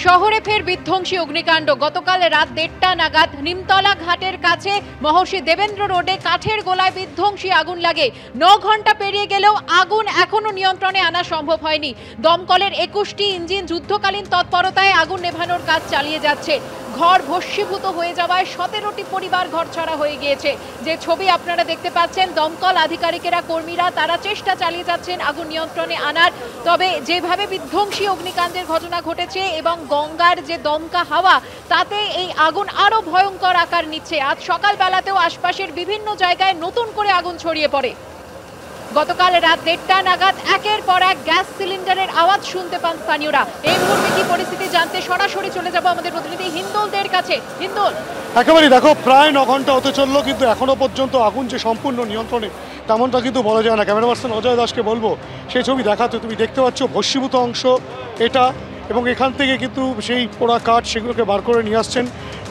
শহরে ফের বিধ্বংসী অগ্নিকাণ্ড। গতকাল রাত 1:30 নাগাদ নিমতলা ঘাটের কাছে মহর্ষি দেবেন্দ্র রোডে কাঠের গোলায় বিধ্বংসী আগুন লাগে। 9 ঘন্টা পেরিয়ে গেলেও আগুন এখনো নিয়ন্ত্রণে আনা সম্ভব হয়নি। দমকলের 21টি ইঞ্জিন যুদ্ধকালীন তৎপরতায় আগুন নেভানোর কাজ চালিয়ে যাচ্ছে। ঘর ভস্মীভূত হয়ে যাওয়ায় 17টি পরিবার ঘরছাড়া হয়ে গিয়েছে। যে ছবি আপনারা দেখতে পাচ্ছেন, দমকল আধিকারিকেরা, কর্মীরা তারা চেষ্টা চালিয়ে যাচ্ছেন আগুন নিয়ন্ত্রণে আনার। তবে যেভাবে বিধ্বংসী অগ্নিকাণ্ডের ঘটনা ঘটেছে এবং গঙ্গার যে দমকা হাওয়া, তাতে এই আগুন আরো ভয়ঙ্কর আকার নিচ্ছে। আজ সকালবেলাতেও আশপাশের বিভিন্ন জায়গায় নতুন করে আগুন ছড়িয়ে পড়ে। গতকাল রাত 1:30 নাগাদ একের পর এক গ্যাস সিলিন্ডারের আওয়াজ শুনতে পান স্থানীয়রা। এই মুহূর্তে কি পরিস্থিতি জানতে সরাসরি চলে যাব আমাদের প্রতিনিধি হিন্দোলদের কাছে। হিন্দোল, একেবারে দেখো, প্রায় 9 ঘন্টা হতে চললো, কিন্তু এখনো পর্যন্ত আগুন যে সম্পূর্ণ নিয়ন্ত্রণে তেমনটা কিন্তু বলা যায় না। ক্যামেরা পার্সন অজয় দাসকে বলবো সেই ছবি দেখাতে। তুমি দেখতে পাচ্ছ ভস্মীভূত অংশ এটা, এবং এখান থেকে কিন্তু সেই পোড়া কাঠ সেগুলোকে বার করে নিয়ে আসছেন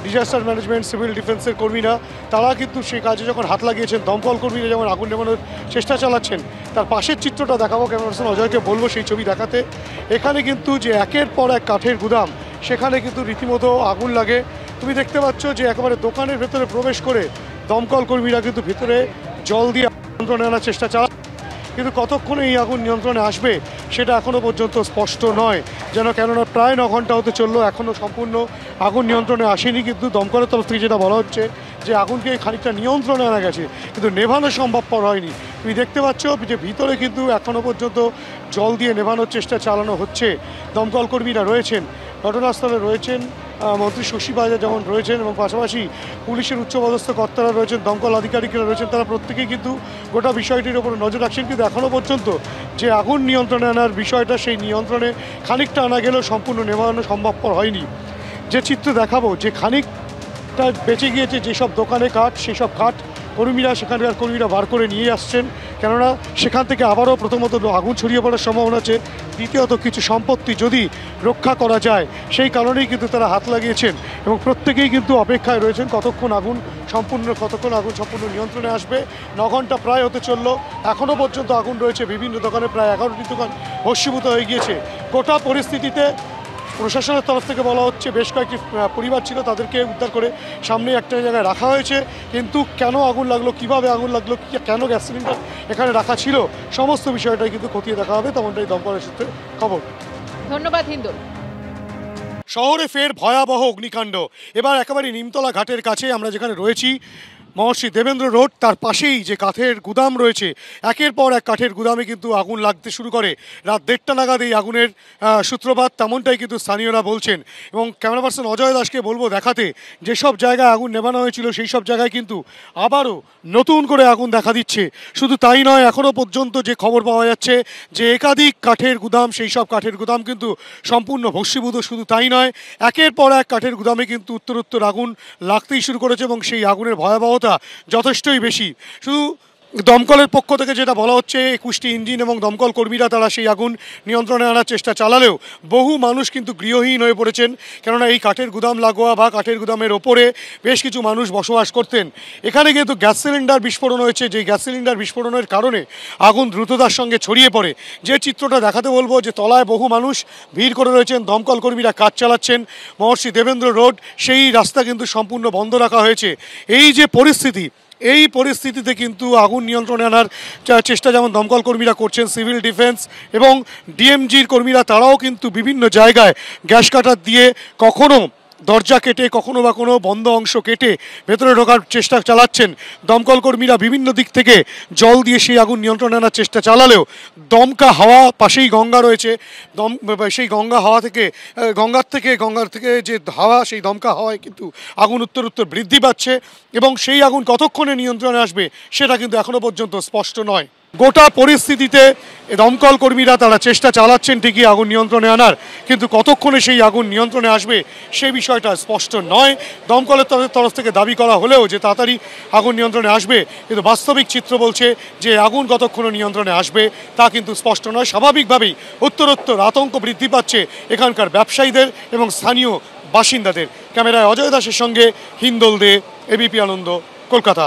ডিজাস্টার ম্যানেজমেন্ট, সিভিল ডিফেন্সের কর্মীরা। তারা কিন্তু সেই কাজে যখন হাত লাগিয়েছেন, দমকল কর্মীরা যেমন আগুন নেভানোর চেষ্টা চালাচ্ছেন, তার পাশের চিত্রটা দেখাবো। ক্যামেরা পার্সন অজয়কে বলবো সেই ছবি দেখাতে। এখানে কিন্তু যে একের পর এক কাঠের গুদাম, সেখানে কিন্তু রীতিমতো আগুন লাগে। তুমি দেখতে পাচ্ছ যে একেবারে দোকানের ভেতরে প্রবেশ করে দমকল কর্মীরা কিন্তু ভিতরে জল দিয়ে নিয়ন্ত্রণে আনার চেষ্টা চালায়, কিন্তু কতক্ষণে এই আগুন নিয়ন্ত্রণে আসবে সেটা এখনও পর্যন্ত স্পষ্ট নয়। কেননা প্রায় 9 ঘন্টা হতে চললো, এখনও সম্পূর্ণ আগুন নিয়ন্ত্রণে আসেনি। কিন্তু দমকলের তরফ থেকে যেটা বলা হচ্ছে যে আগুনকে খানিকটা নিয়ন্ত্রণে আনা গেছে, কিন্তু নেভানো সম্ভবপর হয়নি। তুমি দেখতে পাচ্ছ যে ভিতরে কিন্তু এখনও পর্যন্ত জল দিয়ে নেভানোর চেষ্টা চালানো হচ্ছে। দমকল কর্মীরা রয়েছেন, ঘটনাস্থলে রয়েছেন মন্ত্রী শশী বাজার যেমন রয়েছেন, এবং পাশাপাশি পুলিশের উচ্চপদস্থ কর্তারা রয়েছেন, দমকল আধিকারিকরা রয়েছেন। তারা প্রত্যেকেই কিন্তু গোটা বিষয়টির উপরে নজর রাখছেন। কিন্তু এখনও পর্যন্ত যে আগুন নিয়ন্ত্রণে আনার বিষয়টা, সেই নিয়ন্ত্রণে খানিকটা আনা গেলেও সম্পূর্ণ নেভানো সম্ভবপর হয়নি। যে চিত্র দেখাবো, যে খানিকটা বেঁচে গিয়েছে যেসব দোকানে কাঠ, সেই সব কাঠ সেখানকার কর্মীরা বার করে নিয়ে আসছেন। কেননা সেখান থেকে আবারও প্রথমত আগুন ছড়িয়ে পড়ার সম্ভাবনা আছে, দ্বিতীয়ত কিছু সম্পত্তি যদি রক্ষা করা যায় সেই কারণেই কিন্তু তারা হাত লাগিয়েছেন, এবং প্রত্যেকেই কিন্তু অপেক্ষায় রয়েছেন কতক্ষণ আগুন সম্পূর্ণ নিয়ন্ত্রণে আসবে। 9 ঘন্টা প্রায় হতে চললো, এখনও পর্যন্ত আগুন রয়েছে বিভিন্ন দোকানে। প্রায় 11টি দোকান ভস্মীভূত হয়ে গিয়েছে। গোটা পরিস্থিতিতে প্রশাসনের তরফ থেকে বলা হচ্ছে বেশ কয়েকটি পরিবার ছিল, তাদেরকে উদ্ধার করে সামনে একটা জায়গায় রাখা হয়েছে। কিন্তু কেন আগুন লাগলো, কিভাবে আগুন লাগলো, কেন গ্যাস সিলিন্ডার এখানে রাখা ছিল, সমস্ত বিষয়টাই কিন্তু খতিয়ে দেখা হবে, তেমনটাই দমকলের সূত্রে খবর। ধন্যবাদ হিন্দোল। শহরে ফের ভয়াবহ অগ্নিকাণ্ড। এবার একেবারে নিমতলা ঘাটের কাছে আমরা যেখানে রয়েছি, মহর্ষি দেবেন্দ্র রোড, তার পাশেই যে কাঠের গুদাম রয়েছে, একের পর এক কাঠের গুদামে কিন্তু আগুন লাগতে শুরু করে। রাত 1:30 নাগাদ এই আগুনের সূত্রপাত, তেমনটাই কিন্তু স্থানীয়রা বলছেন। এবং ক্যামেরা পার্সন অজয় দাসকে বলবো দেখাতে, যেসব জায়গায় আগুন নেভানো হয়েছিল সেই সব জায়গায় কিন্তু আবারও নতুন করে আগুন দেখা দিচ্ছে। শুধু তাই নয়, এখনও পর্যন্ত যে খবর পাওয়া যাচ্ছে যে একাধিক কাঠের গুদাম, সেই সব কাঠের গুদাম কিন্তু সম্পূর্ণ ভস্মীভূত। শুধু তাই নয়, একের পর এক কাঠের গুদামে কিন্তু উত্তর আগুন লাগতেই শুরু করেছে, এবং সেই আগুনের ভয়াবহতা যথেষ্টই বেশি। শুধু দমকলের পক্ষ থেকে যেটা বলা হচ্ছে, 21টি ইঞ্জিন এবং দমকল কর্মীরা তারা সেই আগুন নিয়ন্ত্রণে আনার চেষ্টা চালালেও বহু মানুষ কিন্তু গৃহহীন হয়ে পড়েছেন। কেননা এই কাঠের গুদাম লাগোয়া বা কাঠের গুদামের ওপরে বেশ কিছু মানুষ বসবাস করতেন। এখানে কিন্তু গ্যাস সিলিন্ডার বিস্ফোরণ হয়েছে, যে গ্যাস সিলিন্ডার বিস্ফোরণের কারণে আগুন দ্রুততার সঙ্গে ছড়িয়ে পড়ে। যে চিত্রটা দেখাতে বলবো, যে তলায় বহু মানুষ ভিড় করে রয়েছেন, দমকল কর্মীরা কাজ চালাচ্ছেন। মহর্ষি দেবেন্দ্র রোড, সেই রাস্তা কিন্তু সম্পূর্ণ বন্ধ রাখা হয়েছে। এই যে পরিস্থিতি, এই পরিস্থিতিতে কিন্তু আগুন নিয়ন্ত্রণে আনার চেষ্টা যেমন দমকল কর্মীরা করছেন, সিভিল ডিফেন্স এবং ডিএমজির কর্মীরা তারাও কিন্তু বিভিন্ন জায়গায় গ্যাস কাটার দিয়ে কখনো দরজা কেটে, কখনো বা কোনো বন্ধ অংশ কেটে ভেতরে ঢোকার চেষ্টা চালাচ্ছেন। দমকল কর্মীরা বিভিন্ন দিক থেকে জল দিয়ে সেই আগুন নিয়ন্ত্রণে আনার চেষ্টা চালালেও দমকা হাওয়া, পাশেই গঙ্গা রয়েছে, সেই গঙ্গার থেকে যে হাওয়া, সেই দমকা হাওয়ায় কিন্তু আগুন উত্তর বৃদ্ধি পাচ্ছে, এবং সেই আগুন কতক্ষণে নিয়ন্ত্রণে আসবে সেটা কিন্তু এখনো পর্যন্ত স্পষ্ট নয়। গোটা পরিস্থিতিতে দমকল কর্মীরা তারা চেষ্টা চালাচ্ছেন ঠিকই আগুন নিয়ন্ত্রণে আনার, কিন্তু কতক্ষণে সেই আগুন নিয়ন্ত্রণে আসবে সেই বিষয়টা স্পষ্ট নয়। দমকলের তরফ থেকে দাবি করা হলেও যে তাড়াতাড়ি আগুন নিয়ন্ত্রণে আসবে, কিন্তু বাস্তবিক চিত্র বলছে যে আগুন কতক্ষণে নিয়ন্ত্রণে আসবে তা কিন্তু স্পষ্ট নয়। স্বাভাবিকভাবেই উত্তরোত্তর আতঙ্ক বৃদ্ধি পাচ্ছে এখানকার ব্যবসায়ীদের এবং স্থানীয় বাসিন্দাদের। ক্যামেরায় অজয় দাসের সঙ্গে হিন্দোল দে, এবিপি আনন্দ, কলকাতা।